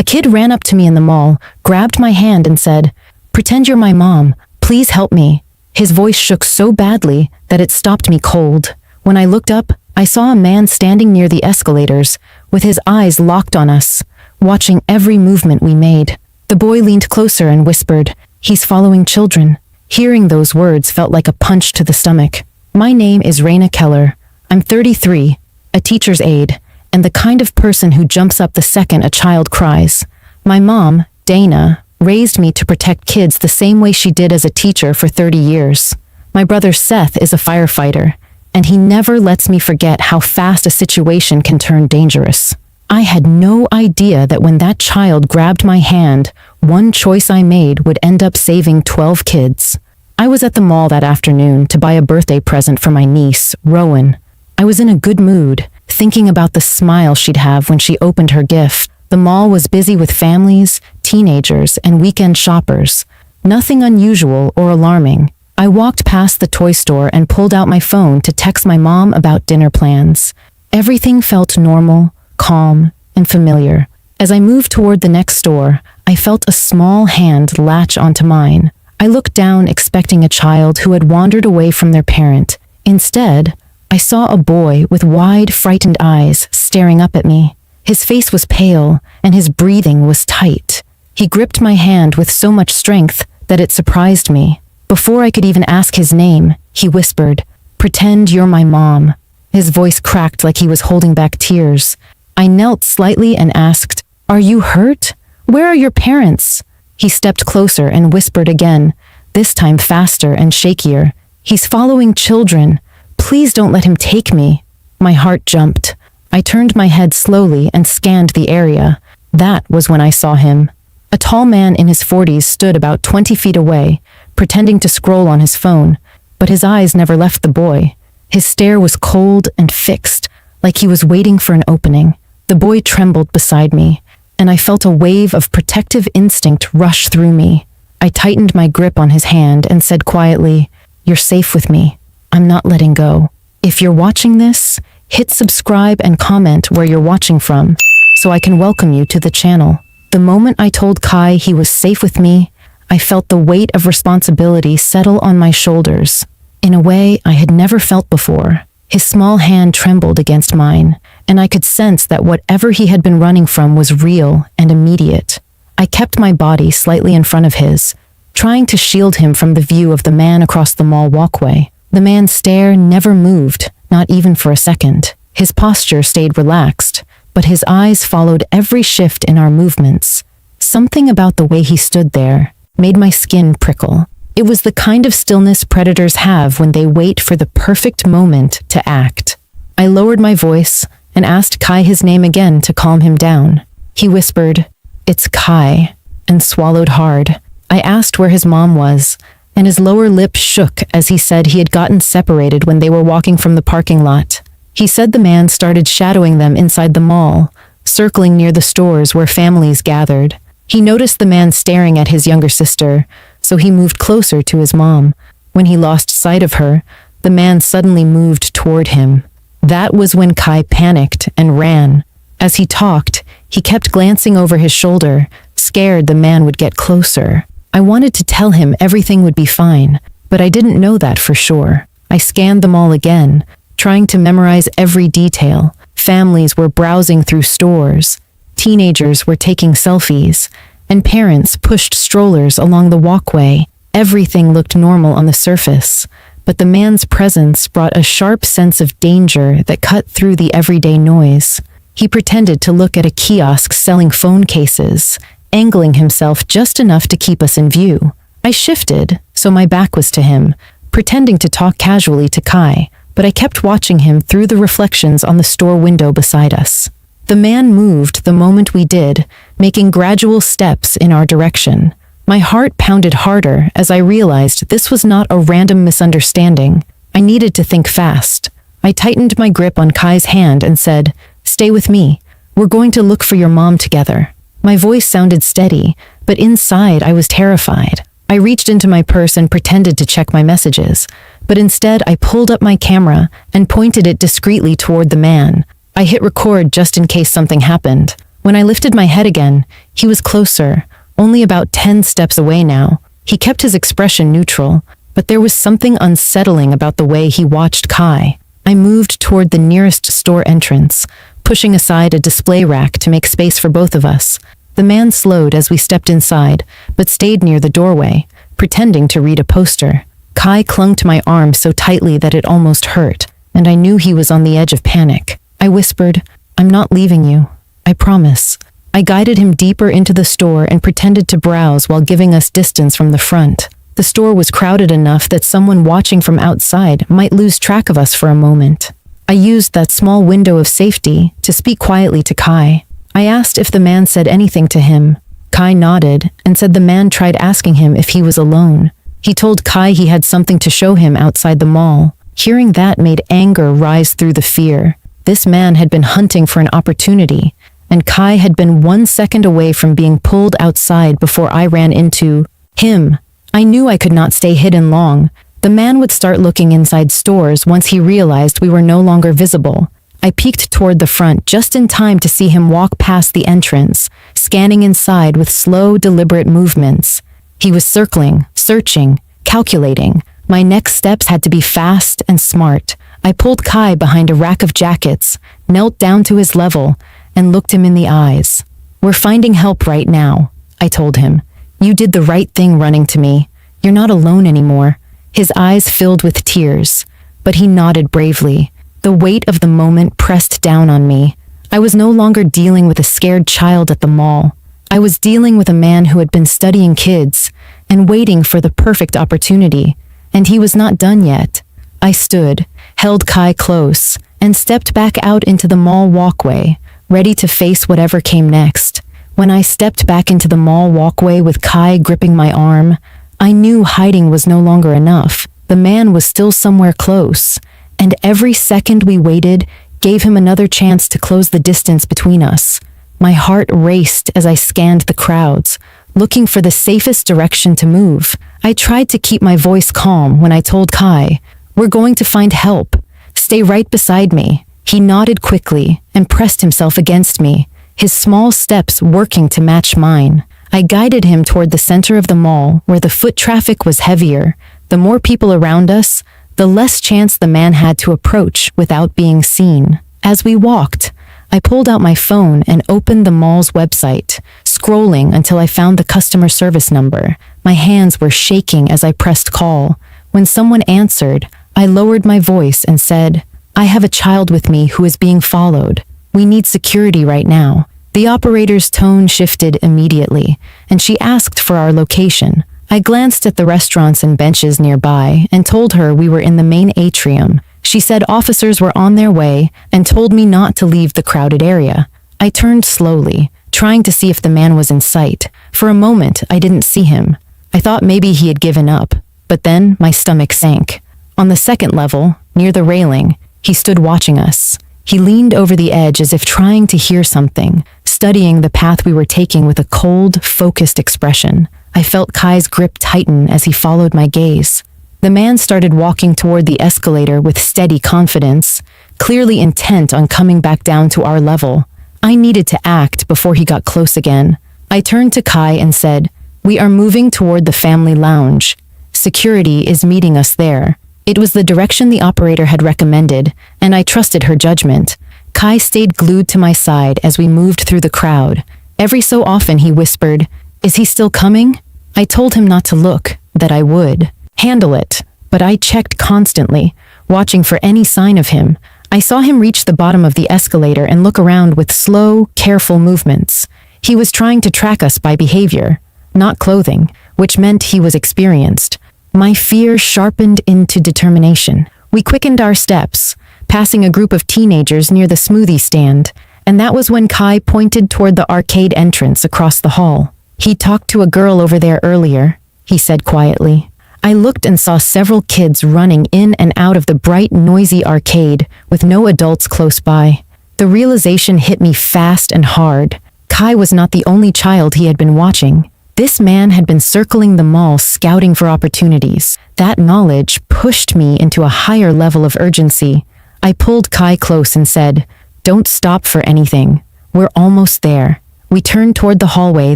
kid ran up to me in the mall, grabbed my hand and said, "Pretend you're my mom. Please help me." His voice shook so badly that it stopped me cold. When I looked up, I saw a man standing near the escalators, with his eyes locked on us, watching every movement we made. The boy leaned closer and whispered, "He's following children." Hearing those words felt like a punch to the stomach. My name is Raina Keller. I'm 33, a teacher's aide, and the kind of person who jumps up the second a child cries. My mom, Dana, raised me to protect kids the same way she did as a teacher for 30 years. My brother Seth is a firefighter, and he never lets me forget how fast a situation can turn dangerous. I had no idea that when that child grabbed my hand, one choice I made would end up saving 12 kids. I was at the mall that afternoon to buy a birthday present for my niece, Rowan. I was in a good mood, thinking about the smile she'd have when she opened her gift. The mall was busy with families, teenagers, and weekend shoppers. Nothing unusual or alarming. I walked past the toy store and pulled out my phone to text my mom about dinner plans. Everything felt normal, calm, and familiar. As I moved toward the next store, I felt a small hand latch onto mine. I looked down expecting a child who had wandered away from their parent. Instead, I saw a boy with wide, frightened eyes staring up at me. His face was pale, and his breathing was tight. He gripped my hand with so much strength that it surprised me. Before I could even ask his name, he whispered, "Pretend you're my mom." His voice cracked like he was holding back tears. I knelt slightly and asked, "Are you hurt? Where are your parents?" He stepped closer and whispered again, this time faster and shakier, "He's following children. Please don't let him take me." My heart jumped. I turned my head slowly and scanned the area. That was when I saw him. A tall man in his 40s stood about 20 feet away, pretending to scroll on his phone, but his eyes never left the boy. His stare was cold and fixed, like he was waiting for an opening. The boy trembled beside me, and I felt a wave of protective instinct rush through me. I tightened my grip on his hand and said quietly, "You're safe with me. I'm not letting go." If you're watching this, hit subscribe and comment where you're watching from, so I can welcome you to the channel. The moment I told Kai he was safe with me, I felt the weight of responsibility settle on my shoulders, in a way I had never felt before. His small hand trembled against mine, and I could sense that whatever he had been running from was real and immediate. I kept my body slightly in front of his, trying to shield him from the view of the man across the mall walkway. The man's stare never moved, not even for a second. His posture stayed relaxed, but his eyes followed every shift in our movements. Something about the way he stood there made my skin prickle. It was the kind of stillness predators have when they wait for the perfect moment to act. I lowered my voice and asked Kai his name again to calm him down. He whispered, "It's Kai," and swallowed hard. I asked where his mom was, and his lower lip shook as he said he had gotten separated when they were walking from the parking lot. He said the man started shadowing them inside the mall, circling near the stores where families gathered. He noticed the man staring at his younger sister, so he moved closer to his mom. When he lost sight of her, the man suddenly moved toward him. That was when Kai panicked and ran. As he talked, he kept glancing over his shoulder, scared the man would get closer. I wanted to tell him everything would be fine, but I didn't know that for sure. I scanned the mall again, trying to memorize every detail. Families were browsing through stores. Teenagers were taking selfies, and parents pushed strollers along the walkway. Everything looked normal on the surface, but the man's presence brought a sharp sense of danger that cut through the everyday noise. He pretended to look at a kiosk selling phone cases, angling himself just enough to keep us in view. I shifted, so my back was to him, pretending to talk casually to Kai, but I kept watching him through the reflections on the store window beside us. The man moved the moment we did, making gradual steps in our direction. My heart pounded harder as I realized this was not a random misunderstanding. I needed to think fast. I tightened my grip on Kai's hand and said, "Stay with me. We're going to look for your mom together." My voice sounded steady, but inside I was terrified. I reached into my purse and pretended to check my messages, but instead I pulled up my camera and pointed it discreetly toward the man. I hit record just in case something happened. When I lifted my head again, he was closer, only about 10 steps away now. He kept his expression neutral, but there was something unsettling about the way he watched Kai. I moved toward the nearest store entrance, pushing aside a display rack to make space for both of us. The man slowed as we stepped inside, but stayed near the doorway, pretending to read a poster. Kai clung to my arm so tightly that it almost hurt, and I knew he was on the edge of panic. I whispered, "I'm not leaving you. I promise." I guided him deeper into the store and pretended to browse while giving us distance from the front. The store was crowded enough that someone watching from outside might lose track of us for a moment. I used that small window of safety to speak quietly to Kai. I asked if the man said anything to him. Kai nodded and said the man tried asking him if he was alone. He told Kai he had something to show him outside the mall. Hearing that made anger rise through the fear. This man had been hunting for an opportunity, and Kai had been 1 second away from being pulled outside before I ran into him. I knew I could not stay hidden long. The man would start looking inside stores once he realized we were no longer visible. I peeked toward the front just in time to see him walk past the entrance, scanning inside with slow, deliberate movements. He was circling, searching, calculating. My next steps had to be fast and smart. I pulled Kai behind a rack of jackets, knelt down to his level, and looked him in the eyes. "We're finding help right now," I told him. "You did the right thing running to me. You're not alone anymore." His eyes filled with tears, but he nodded bravely. The weight of the moment pressed down on me. I was no longer dealing with a scared child at the mall. I was dealing with a man who had been studying kids and waiting for the perfect opportunity, and he was not done yet. I stood, held Kai close, and stepped back out into the mall walkway, ready to face whatever came next. When I stepped back into the mall walkway with Kai gripping my arm, I knew hiding was no longer enough. The man was still somewhere close, and every second we waited gave him another chance to close the distance between us. My heart raced as I scanned the crowds, looking for the safest direction to move. I tried to keep my voice calm when I told Kai, "We're going to find help. Stay right beside me." He nodded quickly and pressed himself against me, his small steps working to match mine. I guided him toward the center of the mall where the foot traffic was heavier. The more people around us, the less chance the man had to approach without being seen. As we walked, I pulled out my phone and opened the mall's website, scrolling until I found the customer service number. My hands were shaking as I pressed call. When someone answered, I lowered my voice and said, "I have a child with me who is being followed. We need security right now." The operator's tone shifted immediately, and she asked for our location. I glanced at the restaurants and benches nearby and told her we were in the main atrium. She said officers were on their way and told me not to leave the crowded area. I turned slowly, trying to see if the man was in sight. For a moment, I didn't see him. I thought maybe he had given up, but then my stomach sank. On the second level, near the railing, he stood watching us. He leaned over the edge as if trying to hear something, studying the path we were taking with a cold, focused expression. I felt Kai's grip tighten as he followed my gaze. The man started walking toward the escalator with steady confidence, clearly intent on coming back down to our level. I needed to act before he got close again. I turned to Kai and said, "We are moving toward the family lounge. Security is meeting us there." It was the direction the operator had recommended, and I trusted her judgment. Kai stayed glued to my side as we moved through the crowd. Every so often he whispered, "Is he still coming?" I told him not to look, that I would handle it, but I checked constantly, watching for any sign of him. I saw him reach the bottom of the escalator and look around with slow, careful movements. He was trying to track us by behavior, not clothing, which meant he was experienced. My fear sharpened into determination. We quickened our steps, passing a group of teenagers near the smoothie stand, and that was when Kai pointed toward the arcade entrance across the hall. "He talked to a girl over there earlier," he said quietly. I looked and saw several kids running in and out of the bright, noisy arcade with no adults close by. The realization hit me fast and hard. Kai was not the only child he had been watching. This man had been circling the mall scouting for opportunities. That knowledge pushed me into a higher level of urgency. I pulled Kai close and said, "Don't stop for anything. We're almost there. We turned toward the hallway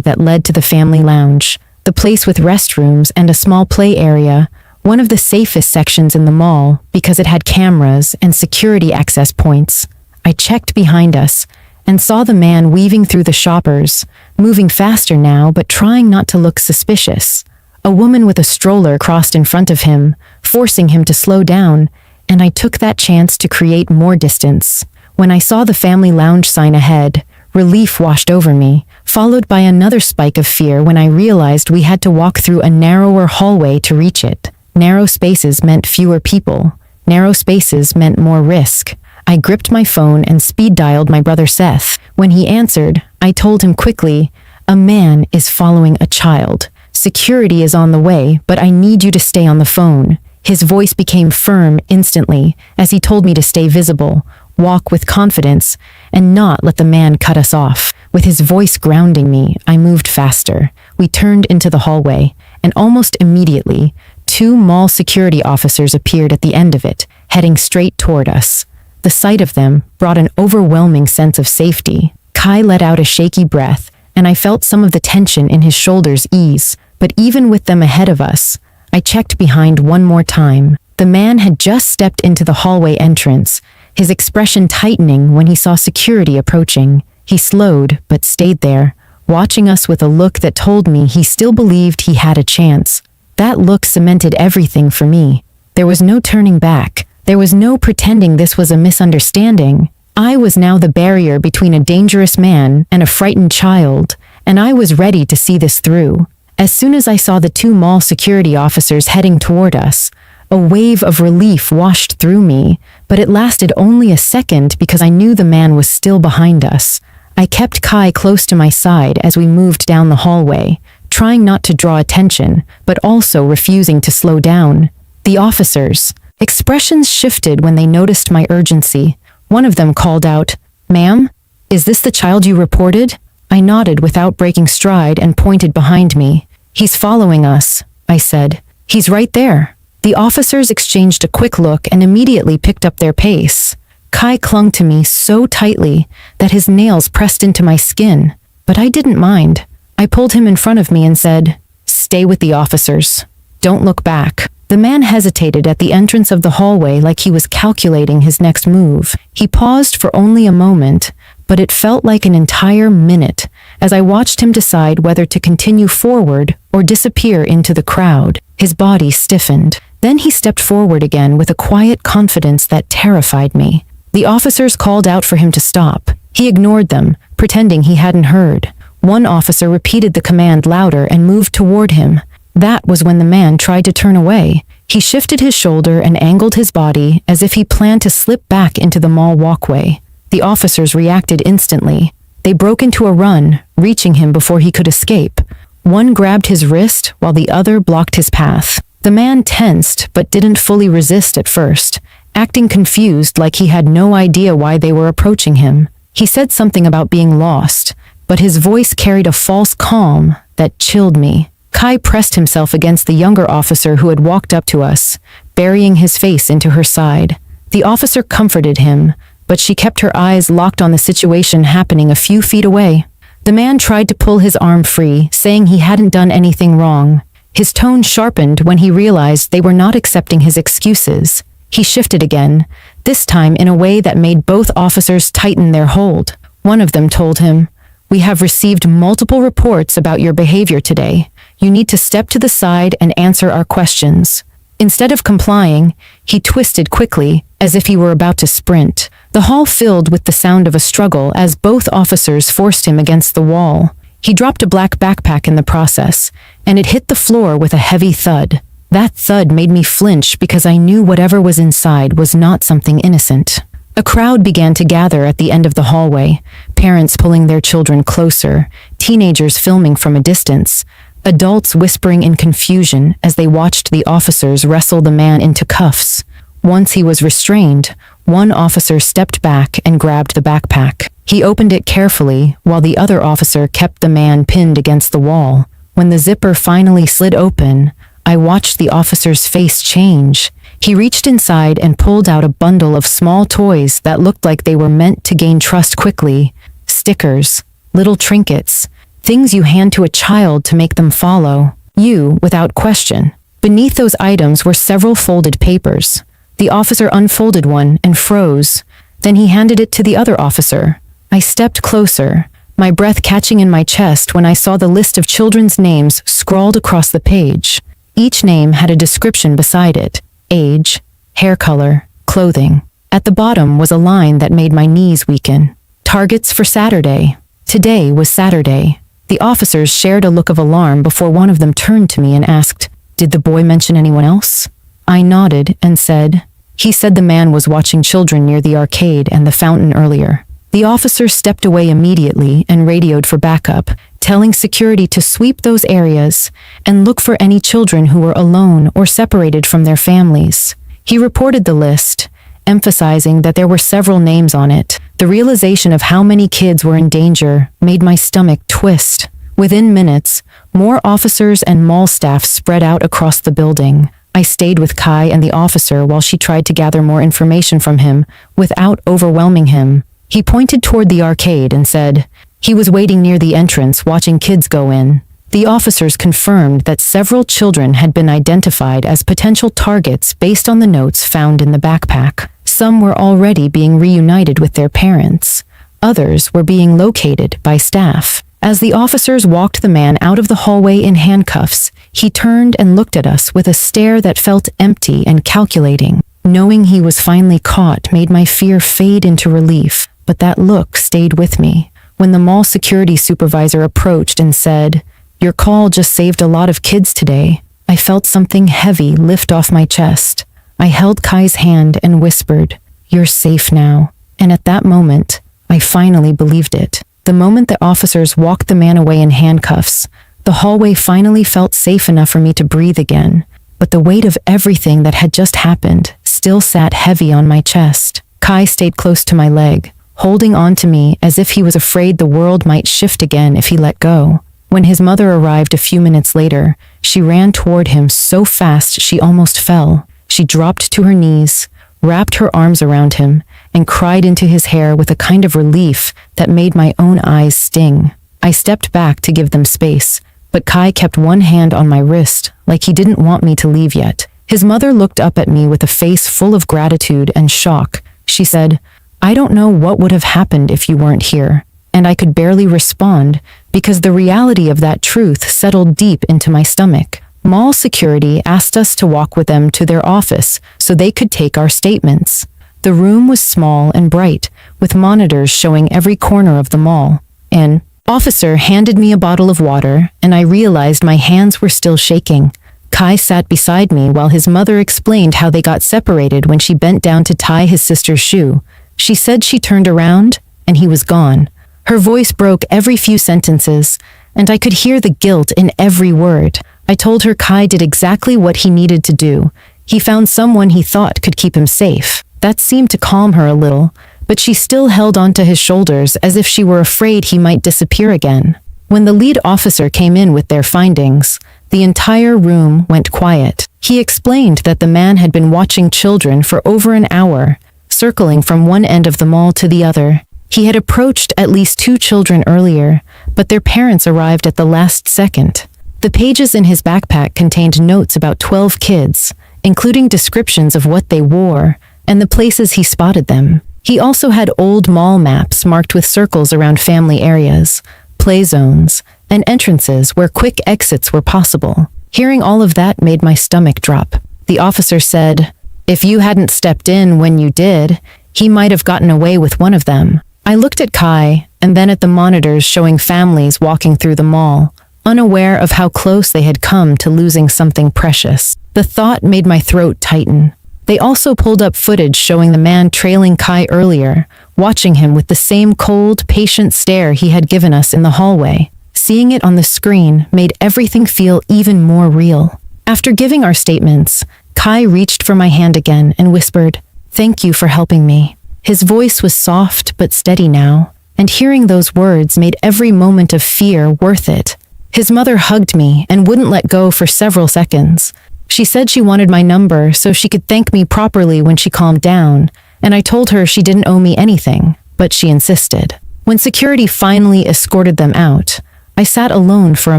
that led to the family lounge, the place with restrooms and a small play area, one of the safest sections in the mall because it had cameras and security access points. I checked behind us and saw the man weaving through the shoppers, moving faster now but trying not to look suspicious. A woman with a stroller crossed in front of him, forcing him to slow down, and I took that chance to create more distance. When I saw the family lounge sign ahead, relief washed over me, followed by another spike of fear when I realized we had to walk through a narrower hallway to reach it. Narrow spaces meant fewer people. Narrow spaces meant more risk. I gripped my phone and speed-dialed my brother Seth. When he answered, I told him quickly, "A man is following a child. Security is on the way, but I need you to stay on the phone." His voice became firm instantly as he told me to stay visible, walk with confidence, and not let the man cut us off. With his voice grounding me, I moved faster. We turned into the hallway, and almost immediately, 2 mall security officers appeared at the end of it, heading straight toward us. The sight of them brought an overwhelming sense of safety. Kai let out a shaky breath, and I felt some of the tension in his shoulders ease. But even with them ahead of us, I checked behind one more time. The man had just stepped into the hallway entrance, his expression tightening when he saw security approaching. He slowed, but stayed there, watching us with a look that told me he still believed he had a chance. That look cemented everything for me. There was no turning back. There was no pretending this was a misunderstanding. I was now the barrier between a dangerous man and a frightened child, and I was ready to see this through. As soon as I saw the 2 mall security officers heading toward us, a wave of relief washed through me, but it lasted only a second because I knew the man was still behind us. I kept Kai close to my side as we moved down the hallway, trying not to draw attention, but also refusing to slow down. The officers' expressions shifted when they noticed my urgency. One of them called out, "Ma'am, is this the child you reported?" I nodded without breaking stride and pointed behind me. "He's following us," I said. "He's right there." The officers exchanged a quick look and immediately picked up their pace. Kai clung to me so tightly that his nails pressed into my skin, but I didn't mind. I pulled him in front of me and said, "Stay with the officers. Don't look back." The man hesitated at the entrance of the hallway like he was calculating his next move. He paused for only a moment, but it felt like an entire minute as I watched him decide whether to continue forward or disappear into the crowd. His body stiffened. Then he stepped forward again with a quiet confidence that terrified me. The officers called out for him to stop. He ignored them, pretending he hadn't heard. One officer repeated the command louder and moved toward him. That was when the man tried to turn away. He shifted his shoulder and angled his body as if he planned to slip back into the mall walkway. The officers reacted instantly. They broke into a run, reaching him before he could escape. One grabbed his wrist while the other blocked his path. The man tensed but didn't fully resist at first, acting confused like he had no idea why they were approaching him. He said something about being lost, but his voice carried a false calm that chilled me. Kai pressed himself against the younger officer who had walked up to us, burying his face into her side. The officer comforted him, but she kept her eyes locked on the situation happening a few feet away. The man tried to pull his arm free, saying he hadn't done anything wrong. His tone sharpened when he realized they were not accepting his excuses. He shifted again, this time in a way that made both officers tighten their hold. One of them told him, "We have received multiple reports about your behavior today. You need to step to the side and answer our questions." Instead of complying, he twisted quickly, as if he were about to sprint. The hall filled with the sound of a struggle as both officers forced him against the wall. He dropped a black backpack in the process, and it hit the floor with a heavy thud. That thud made me flinch because I knew whatever was inside was not something innocent. A crowd began to gather at the end of the hallway, parents pulling their children closer, teenagers filming from a distance, adults whispering in confusion as they watched the officers wrestle the man into cuffs. Once he was restrained, one officer stepped back and grabbed the backpack. He opened it carefully while the other officer kept the man pinned against the wall. When the zipper finally slid open, I watched the officer's face change. He reached inside and pulled out a bundle of small toys that looked like they were meant to gain trust quickly. stickers, little trinkets, things you hand to a child to make them follow you without question. Beneath those items were several folded papers. The officer unfolded one and froze. Then he handed it to the other officer. I stepped closer, my breath catching in my chest when I saw the list of children's names scrawled across the page. Each name had a description beside it: age, hair color, clothing. At the bottom was a line that made my knees weaken. Targets for Saturday. Today was Saturday. The officers shared a look of alarm before one of them turned to me and asked, "Did the boy mention anyone else?" I nodded and said, "He said the man was watching children near the arcade and the fountain earlier." The officer stepped away immediately and radioed for backup, telling security to sweep those areas and look for any children who were alone or separated from their families. He reported the list, emphasizing that there were several names on it. The realization of how many kids were in danger made my stomach twist. Within minutes, more officers and mall staff spread out across the building. I stayed with Kai and the officer while she tried to gather more information from him without overwhelming him. He pointed toward the arcade and said he was waiting near the entrance watching kids go in. The officers confirmed that several children had been identified as potential targets based on the notes found in the backpack. Some were already being reunited with their parents. Others were being located by staff. As the officers walked the man out of the hallway in handcuffs, he turned and looked at us with a stare that felt empty and calculating. Knowing he was finally caught made my fear fade into relief, but that look stayed with me. When the mall security supervisor approached and said, "Your call just saved a lot of kids today," I felt something heavy lift off my chest. I held Kai's hand and whispered, "You're safe now." And at that moment, I finally believed it. The moment the officers walked the man away in handcuffs, the hallway finally felt safe enough for me to breathe again. But the weight of everything that had just happened still sat heavy on my chest. Kai stayed close to my leg, holding on to me as if he was afraid the world might shift again if he let go. When his mother arrived a few minutes later, she ran toward him so fast she almost fell. She dropped to her knees, wrapped her arms around him, and cried into his hair with a kind of relief that made my own eyes sting. I stepped back to give them space, but Kai kept one hand on my wrist, like he didn't want me to leave yet. His mother looked up at me with a face full of gratitude and shock. She said, "I don't know what would have happened if you weren't here." And I could barely respond because the reality of that truth settled deep into my stomach. Mall security asked us to walk with them to their office so they could take our statements. The room was small and bright, with monitors showing every corner of the mall. An officer handed me a bottle of water, and I realized my hands were still shaking. Kai sat beside me while his mother explained how they got separated when she bent down to tie his sister's shoe. She said she turned around, and he was gone. Her voice broke every few sentences, and I could hear the guilt in every word. I told her Kai did exactly what he needed to do. He found someone he thought could keep him safe. That seemed to calm her a little, but she still held onto his shoulders as if she were afraid he might disappear again. When the lead officer came in with their findings, the entire room went quiet. He explained that the man had been watching children for over an hour, circling from one end of the mall to the other. He had approached at least 2 children earlier, but their parents arrived at the last second. The pages in his backpack contained notes about 12 kids, including descriptions of what they wore and the places he spotted them. He also had old mall maps marked with circles around family areas, play zones, and entrances where quick exits were possible. Hearing all of that made my stomach drop. The officer said, "If you hadn't stepped in when you did, he might have gotten away with one of them." I looked at Kai and then at the monitors showing families walking through the mall, unaware of how close they had come to losing something precious. The thought made my throat tighten. They also pulled up footage showing the man trailing Kai earlier, watching him with the same cold, patient stare he had given us in the hallway. Seeing it on the screen made everything feel even more real. After giving our statements, Kai reached for my hand again and whispered, "Thank you for helping me." His voice was soft but steady now, and hearing those words made every moment of fear worth it. His mother hugged me and wouldn't let go for several seconds. She said she wanted my number so she could thank me properly when she calmed down, and I told her she didn't owe me anything, but she insisted. When security finally escorted them out, I sat alone for a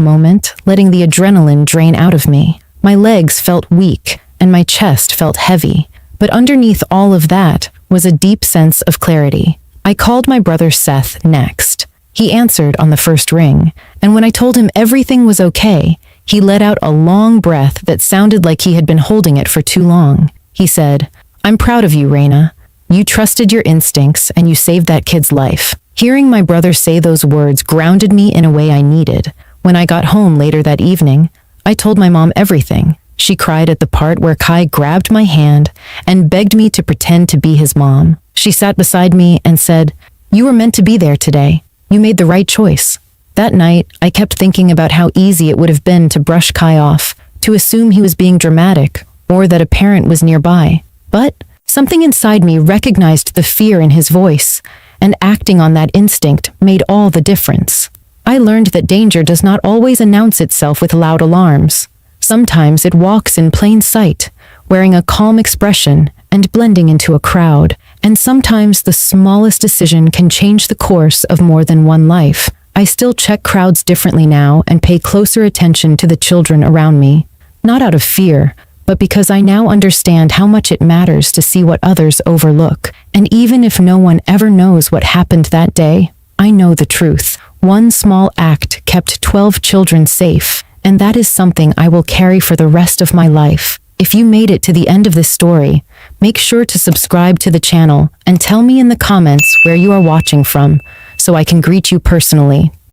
moment, letting the adrenaline drain out of me. My legs felt weak, and my chest felt heavy. But underneath all of that was a deep sense of clarity. I called my brother Seth next. He answered on the first ring, and when I told him everything was okay, he let out a long breath that sounded like he had been holding it for too long. He said, "I'm proud of you, Raina. You trusted your instincts and you saved that kid's life." Hearing my brother say those words grounded me in a way I needed. When I got home later that evening, I told my mom everything. She cried at the part where Kai grabbed my hand and begged me to pretend to be his mom. She sat beside me and said, "You were meant to be there today. You made the right choice." That night, I kept thinking about how easy it would have been to brush Kai off, to assume he was being dramatic, or that a parent was nearby. But something inside me recognized the fear in his voice, and acting on that instinct made all the difference. I learned that danger does not always announce itself with loud alarms. Sometimes it walks in plain sight, wearing a calm expression and blending into a crowd. And sometimes the smallest decision can change the course of more than one life. I still check crowds differently now and pay closer attention to the children around me, not out of fear, but because I now understand how much it matters to see what others overlook. And even if no one ever knows what happened that day, I know the truth. One small act kept 12 children safe, and that is something I will carry for the rest of my life. If you made it to the end of this story, make sure to subscribe to the channel and tell me in the comments where you are watching from, so I can greet you personally.